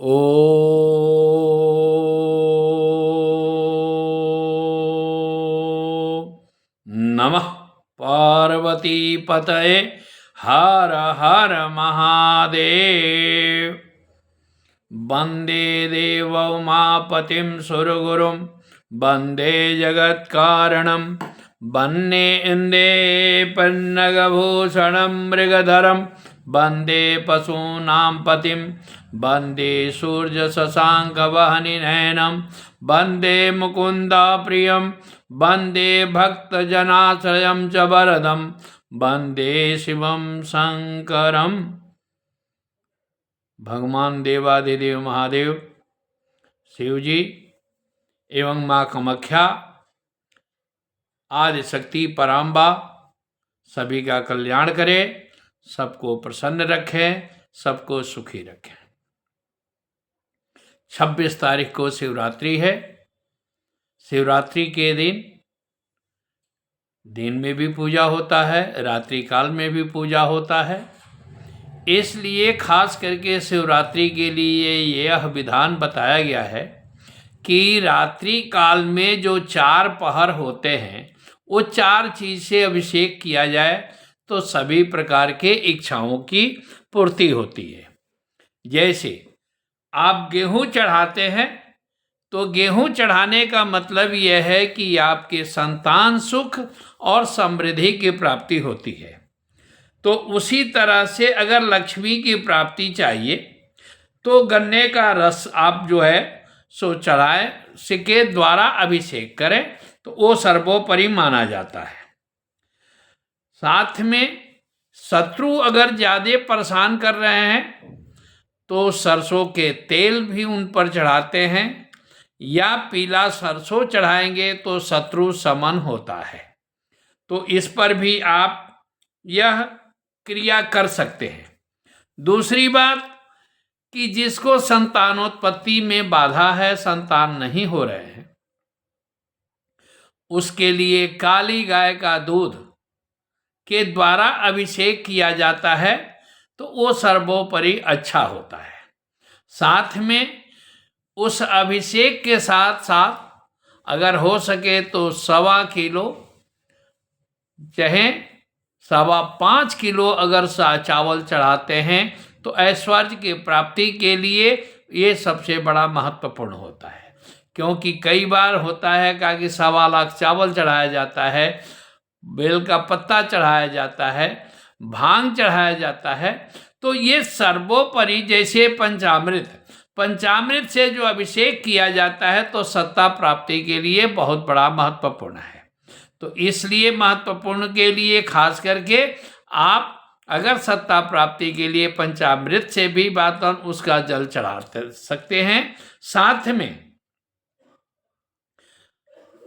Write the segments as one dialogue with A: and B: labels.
A: ओ नमः पार्वती पतये हर हर महादेव। वंदे देवोमापतिं सुरगुरुं वंदे जगत्कारणं वन्दे पन्नगभूषणं मृगधरं वन्दे पशूनां पतिं वन्दे सूर्यशशाङ्कवहनिनयनं वन्दे मुकुन्दप्रियं वन्दे भक्तजनाश्रयं च वरदं वन्दे शिवं शङ्करम्। भगवान देवाधिदेव महादेव शिव जी एवं माँ कामाख्या आदि शक्ति पराम्बा सभी का कल्याण करे, सबको प्रसन्न रखें, सबको सुखी रखें। 26 तारीख को शिवरात्रि है। शिवरात्रि के दिन में भी पूजा होता है, रात्रि काल में भी पूजा होता है। इसलिए खास करके शिवरात्रि के लिए यह विधान बताया गया है कि रात्रि काल में जो 4 पहर होते हैं वो 4 चीज़ से अभिषेक किया जाए तो सभी प्रकार के इच्छाओं की पूर्ति होती है। जैसे आप गेहूं चढ़ाते हैं तो गेहूं चढ़ाने का मतलब यह है कि आपके संतान सुख और समृद्धि की प्राप्ति होती है। तो उसी तरह से अगर लक्ष्मी की प्राप्ति चाहिए तो गन्ने का रस आप जो है सो चढ़ाएं, के द्वारा अभिषेक करें तो वो सर्वोपरि माना जाता है। साथ में शत्रु अगर ज़्यादा परेशान कर रहे हैं तो सरसों के तेल भी उन पर चढ़ाते हैं या पीला सरसों चढ़ाएंगे तो शत्रु समन होता है। तो इस पर भी आप यह क्रिया कर सकते हैं। दूसरी बात कि जिसको संतानोत्पत्ति में बाधा है, संतान नहीं हो रहे हैं, उसके लिए काली गाय का दूध के द्वारा अभिषेक किया जाता है तो वो सर्वोपरि अच्छा होता है। साथ में उस अभिषेक के साथ साथ अगर हो सके तो 1.25 किलो चाहे 5.25 किलो अगर चावल चढ़ाते हैं तो ऐश्वर्य की प्राप्ति के लिए ये सबसे बड़ा महत्वपूर्ण होता है। क्योंकि कई बार होता है कि 1.25 लाख चावल चढ़ाया जाता है, बेल का पत्ता चढ़ाया जाता है, भांग चढ़ाया जाता है, तो ये सर्वोपरि जैसे पंचामृत से जो अभिषेक किया जाता है तो सत्ता प्राप्ति के लिए बहुत बड़ा महत्वपूर्ण है। तो इसलिए महत्वपूर्ण के लिए खास करके आप अगर सत्ता प्राप्ति के लिए पंचामृत से भी बातन उसका जल चढ़ा सकते हैं। साथ में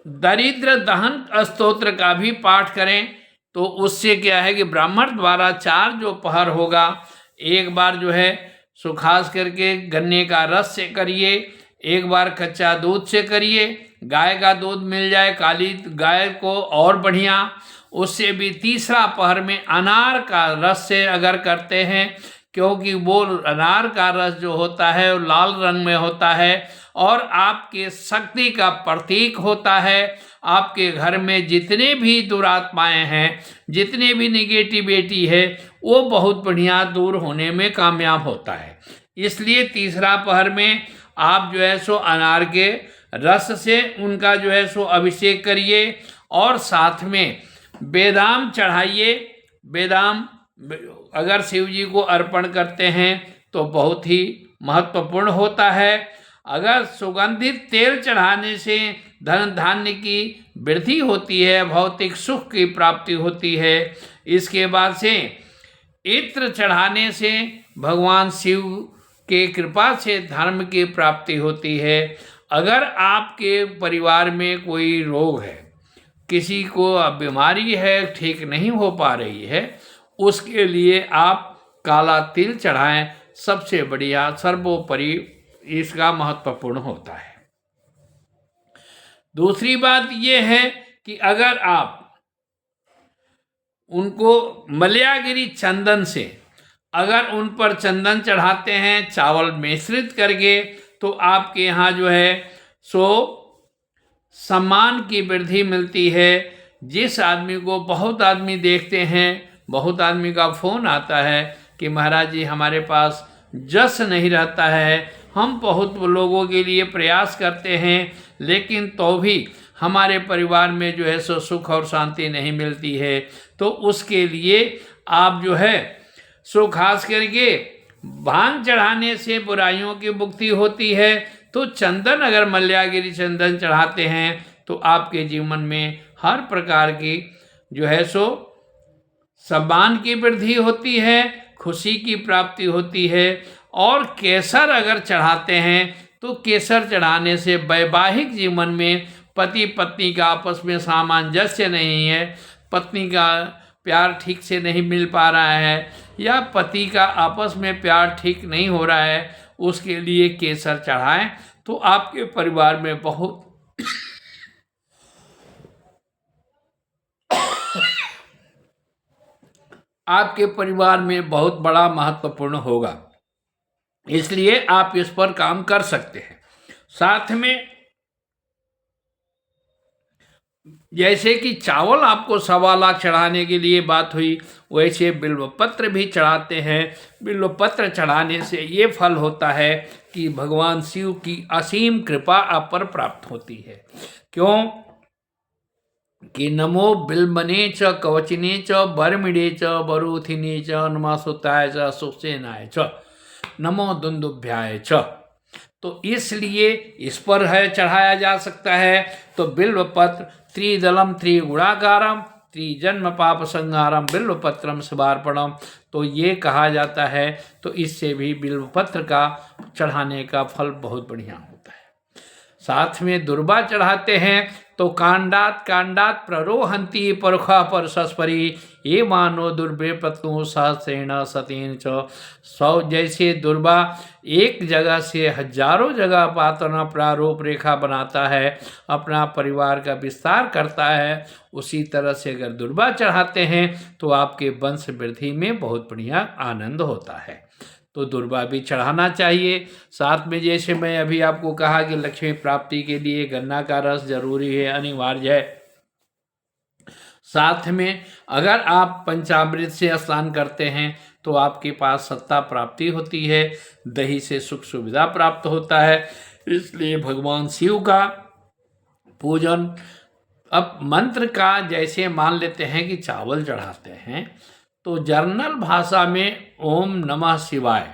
A: दरिद्र दहन स्तोत्र का भी पाठ करें तो उससे क्या है कि ब्राह्मण द्वारा 4 जो पहर होगा, एक बार जो है सो खास करके गन्ने का रस से करिए, एक बार कच्चा दूध से करिए, गाय का दूध मिल जाए काली गाय को और बढ़िया, उससे भी तीसरा पहर में अनार का रस से अगर करते हैं, क्योंकि वो अनार का रस जो होता है वो लाल रंग में होता है और आपके शक्ति का प्रतीक होता है। आपके घर में जितने भी दुरात्माएं हैं, जितने भी निगेटिविटी है, वो बहुत बढ़िया दूर होने में कामयाब होता है। इसलिए तीसरा पहर में आप जो है सो अनार के रस से उनका जो है सो अभिषेक करिए और साथ में बेदाम चढ़ाइए। बेदाम अगर शिव जी को अर्पण करते हैं तो बहुत ही महत्वपूर्ण होता है। अगर सुगंधित तेल चढ़ाने से धन धान्य की वृद्धि होती है, भौतिक सुख की प्राप्ति होती है। इसके बाद से इत्र चढ़ाने से भगवान शिव के कृपा से धर्म की प्राप्ति होती है। अगर आपके परिवार में कोई रोग है, किसी को बीमारी है, ठीक नहीं हो पा रही है, उसके लिए आप काला तिल चढ़ाएं, सबसे बढ़िया सर्वोपरि इसका महत्वपूर्ण होता है। दूसरी बात यह है कि अगर आप उनको मलयागिरी चंदन से अगर उन पर चंदन चढ़ाते हैं चावल मिश्रित करके, तो आपके यहाँ जो है सो सम्मान की वृद्धि मिलती है। जिस आदमी को बहुत आदमी देखते हैं, बहुत आदमी का फ़ोन आता है कि महाराज जी हमारे पास जस नहीं रहता है, हम बहुत लोगों के लिए प्रयास करते हैं लेकिन तो भी हमारे परिवार में जो है सो सुख और शांति नहीं मिलती है, तो उसके लिए आप जो है सो खास करके भांग चढ़ाने से बुराइयों की मुक्ति होती है। तो चंदन अगर मल्यागिरी चंदन चढ़ाते हैं तो आपके जीवन में हर प्रकार की जो है सो सम्मान की वृद्धि होती है, खुशी की प्राप्ति होती है। और केसर अगर चढ़ाते हैं तो केसर चढ़ाने से वैवाहिक जीवन में पति पत्नी का आपस में सामंजस्य नहीं है, पत्नी का प्यार ठीक से नहीं मिल पा रहा है या पति का आपस में प्यार ठीक नहीं हो रहा है, उसके लिए केसर चढ़ाएं तो आपके परिवार में बहुत आपके परिवार में बहुत बड़ा महत्वपूर्ण होगा। इसलिए आप इस पर काम कर सकते हैं। साथ में जैसे कि चावल आपको 1.25 लाख चढ़ाने के लिए बात हुई, वैसे बिल्वपत्र भी चढ़ाते हैं। बिल्वपत्र चढ़ाने से ये फल होता है कि भगवान शिव की असीम कृपा आप पर प्राप्त होती है। क्यों कि नमो बिल्बने च कवचिने च बरमिड़े च बरूथिने च नमस्तुताय च सुसेनाय च नमो दुंदुभ्याय च। तो इसलिए इस पर है चढ़ाया जा सकता है। तो बिल्वपत्र त्रिदलम त्रिगुणाकारम त्रिजन्म पाप संहारम बिल्वपत्रम शिवार्पणम, तो ये कहा जाता है। तो इससे भी बिल्वपत्र का चढ़ाने का फल बहुत बढ़िया होता है। साथ में दुर्वा चढ़ाते हैं तो कांडात कांडात प्ररोहंती परुखा पर सस्परी ये मानो दुर्बे पत्नु सहस्रेण सतेन च। 100 जैसे दुर्वा एक जगह से हजारों जगह पातना प्रारूप रेखा बनाता है, अपना परिवार का विस्तार करता है, उसी तरह से अगर दुर्वा चढ़ाते हैं तो आपके वंश वृद्धि में बहुत बढ़िया आनंद होता है। तो दुर्वा भी चढ़ाना चाहिए। साथ में जैसे मैं अभी आपको कहा कि लक्ष्मी प्राप्ति के लिए गन्ना का रस जरूरी है, अनिवार्य है। साथ में अगर आप पंचामृत से स्नान करते हैं तो आपके पास सत्ता प्राप्ति होती है, दही से सुख सुविधा प्राप्त होता है। इसलिए भगवान शिव का पूजन। अब मंत्र का जैसे मान लेते हैं कि चावल चढ़ाते हैं तो जर्नल भाषा में ओम नमः शिवाय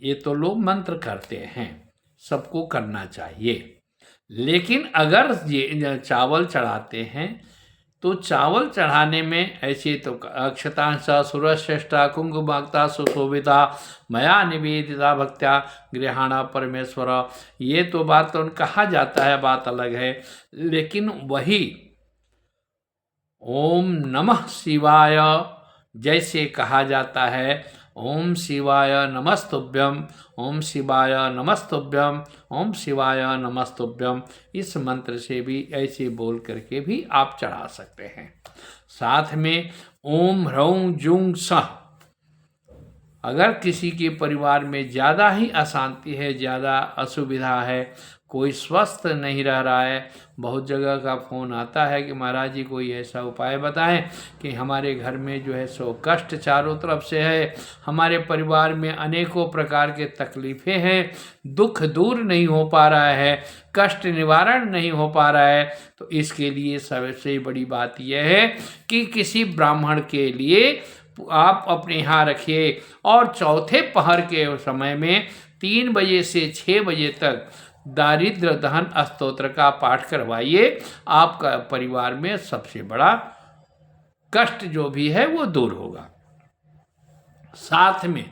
A: ये तो लोग मंत्र करते हैं, सबको करना चाहिए। लेकिन अगर ये चावल चढ़ाते हैं तो चावल चढ़ाने में ऐसे तो अक्षतांशा सुरश्रेष्ठा कुंकुमाक्ता सुशोभिता मया निवेदिता भक्त्या गृहाणा परमेश्वर, ये तो बात तो कहा जाता है, बात अलग है। लेकिन वही ओम नमः शिवाय जैसे कहा जाता है, ओम शिवाय नमस्तुभ्यम, ओम शिवाय नमस्तुभ्यम, ओम शिवाय नमस्तुभ्यम, इस मंत्र से भी ऐसे बोल करके भी आप चढ़ा सकते हैं। साथ में ओम ह्रौं जुंग सह, अगर किसी के परिवार में ज़्यादा ही अशांति है, ज़्यादा असुविधा है, कोई स्वस्थ नहीं रह रहा है, बहुत जगह का फ़ोन आता है कि महाराज जी कोई ऐसा उपाय बताएं कि हमारे घर में जो है सो कष्ट चारों तरफ से है, हमारे परिवार में अनेकों प्रकार के तकलीफ़ें हैं, दुख दूर नहीं हो पा रहा है, कष्ट निवारण नहीं हो पा रहा है। तो इसके लिए सबसे बड़ी बात यह है कि किसी ब्राह्मण के लिए आप अपने यहाँ रखिए और चौथे पहर के समय में 3 बजे से 6 बजे तक दारिद्र दहन स्तोत्र का पाठ करवाइए। आपका परिवार में सबसे बड़ा कष्ट जो भी है वो दूर होगा। साथ में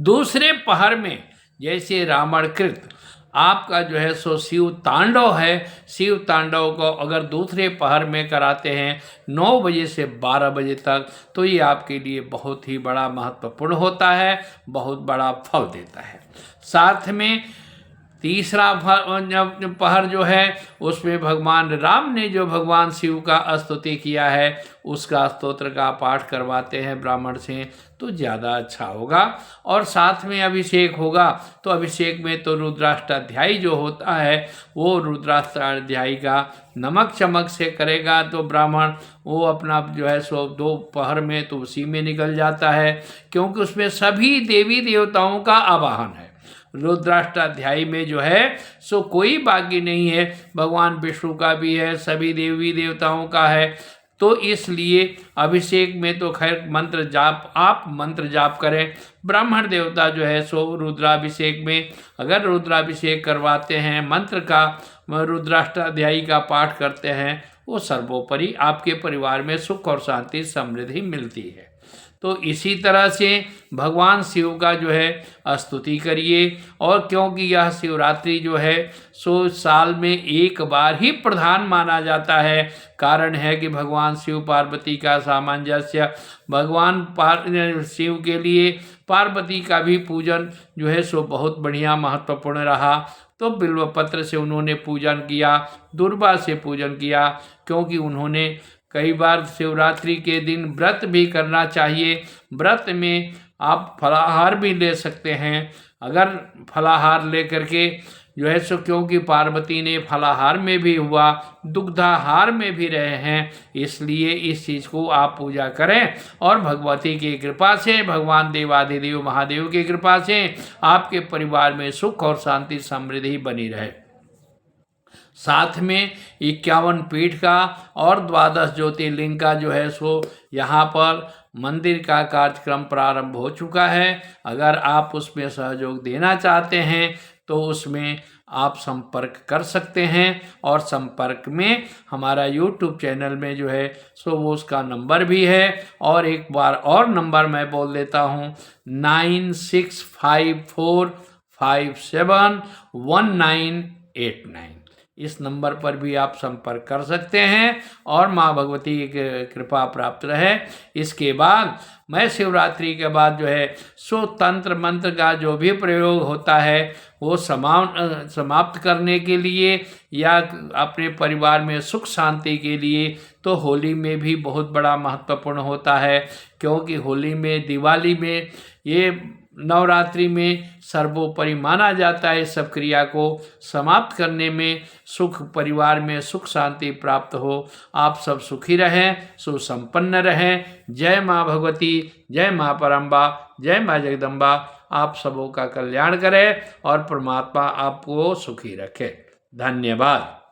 A: दूसरे पहर में जैसे रावणकृत आपका जो है सो शिव तांडव है, शिव तांडव को अगर दूसरे पहर में कराते हैं 9 बजे से 12 बजे तक, तो ये आपके लिए बहुत ही बड़ा महत्वपूर्ण होता है, बहुत बड़ा फल देता है। साथ में तीसरा पहर जो है उसमें भगवान राम ने जो भगवान शिव का स्तुति किया है उसका स्तोत्र का पाठ करवाते हैं ब्राह्मण से तो ज़्यादा अच्छा होगा। और साथ में अभिषेक होगा तो अभिषेक में तो रुद्राष्टाध्यायी जो होता है वो रुद्राष्टाध्यायी का नमक चमक से करेगा तो ब्राह्मण वो अपना जो है सो 2 पहर में तो उसी में निकल जाता है, क्योंकि उसमें सभी देवी देवताओं का आवाहन है। रुद्राष्टाध्यायी में जो है सो कोई बाकी नहीं है, भगवान विष्णु का भी है, सभी देवी देवताओं का है। तो इसलिए अभिषेक में तो खैर मंत्र जाप, आप मंत्र जाप करें। ब्राह्मण देवता जो है सो रुद्राभिषेक में अगर रुद्राभिषेक करवाते हैं, मंत्र का रुद्राष्टाध्यायी का पाठ करते हैं, वो सर्वोपरि आपके परिवार में सुख और शांति समृद्धि मिलती है। तो इसी तरह से भगवान शिव का जो है स्तुति करिए। और क्योंकि यह शिवरात्रि जो है सो साल में एक बार ही प्रधान माना जाता है, कारण है कि भगवान शिव पार्वती का सामंजस्य, भगवान शिव के लिए पार्वती का भी पूजन जो है सो बहुत बढ़िया महत्वपूर्ण रहा। तो बिल्वपत्र से उन्होंने पूजन किया, दुर्वा से पूजन किया, क्योंकि उन्होंने कई बार शिवरात्रि के दिन व्रत भी करना चाहिए। व्रत में आप फलाहार भी ले सकते हैं, अगर फलाहार ले करके जो है सो, क्योंकि पार्वती ने फलाहार में भी हुआ, दुग्धाहार में भी रहे हैं, इसलिए इस चीज़ को आप पूजा करें। और भगवती की कृपा से, भगवान देवाधिदेव महादेव की कृपा से आपके परिवार में सुख और शांति समृद्धि बनी रहे। साथ में 51 पीठ का और 12 ज्योतिर्लिंग का जो है सो यहाँ पर मंदिर का कार्यक्रम प्रारंभ हो चुका है। अगर आप उसमें सहयोग देना चाहते हैं तो उसमें आप संपर्क कर सकते हैं। और संपर्क में हमारा YouTube चैनल में जो है सो वो उसका नंबर भी है। और एक बार और नंबर मैं बोल देता हूँ, 9654571989। इस नंबर पर भी आप संपर्क कर सकते हैं और माँ भगवती की कृपा प्राप्त रहे। इसके बाद मैं शिवरात्रि के बाद जो है सो तंत्र मंत्र का जो भी प्रयोग होता है वो समाप्त करने के लिए या अपने परिवार में सुख शांति के लिए तो होली में भी बहुत बड़ा महत्वपूर्ण होता है। क्योंकि होली में, दिवाली में, ये नवरात्रि में सर्वोपरि माना जाता है। सब क्रिया को समाप्त करने में सुख, परिवार में सुख शांति प्राप्त हो। आप सब सुखी रहें, सुसंपन्न रहें। जय माँ भगवती, जय माँ परम्बा, जय माँ जगदम्बा। आप सबों का कल्याण करे और परमात्मा आपको सुखी रखे। धन्यवाद।